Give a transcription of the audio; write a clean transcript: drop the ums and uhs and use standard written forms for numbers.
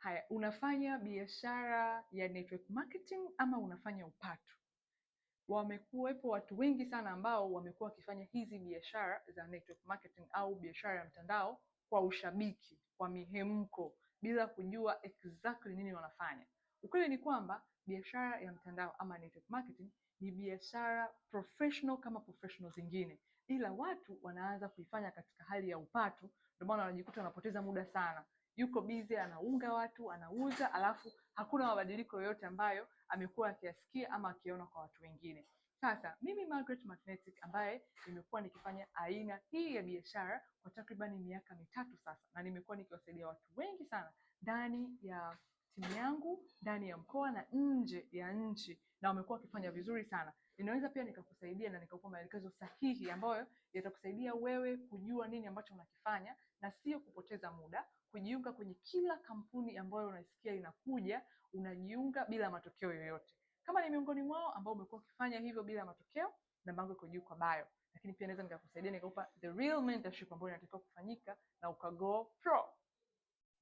Haya, unafanya biashara ya network marketing ama unafanya upatu? Wamekuwepo watu wengi sana ambao wamekuwa wakifanya hizi biashara za network marketing au biashara ya mtandao kwa ushabiki, kwa mihemko, bila kujua exactly nini wanafanya. Ukweli ni kwamba biashara ya mtandao ama network marketing ni biashara professional kama professional zingine, ila watu wanaanza kuifanya katika hali ya upatu. Ndio maana wanajikuta wanapoteza muda sana. Yuko busy anaunga watu, anauza, alafu hakuna mabadiliko yoyote ambayo amekuwa akiyasikia ama akiona kwa watu wengine. Sasa mimi Margaret Magnetic ambaye nimekuwa nikifanya aina hii ya biashara kwa takribani miaka mitatu sasa, na nimekuwa nikiwasaidia watu wengi sana ndani ya timu yangu, ndani ya mkoa na nje ya nchi, na wamekuwa wakifanya vizuri sana. Ninaweza pia nikakusaidia na nikakupa maelekezo sahihi ambayo yatakusaidia wewe kujua nini ambacho unakifanya na sio kupoteza muda kujiunga kwenye kila kampuni ambayo unasikia inakuja, unajiunga bila matokeo yoyote. Kama ni miongoni mwao ambao umekuwa ukifanya hivyo bila matokeo, namba yangu iko juu kwa bio. Lakini pia naweza nikakusaidia nikakupa the real mentorship ambayo inatakiwa kufanyika na ukago pro.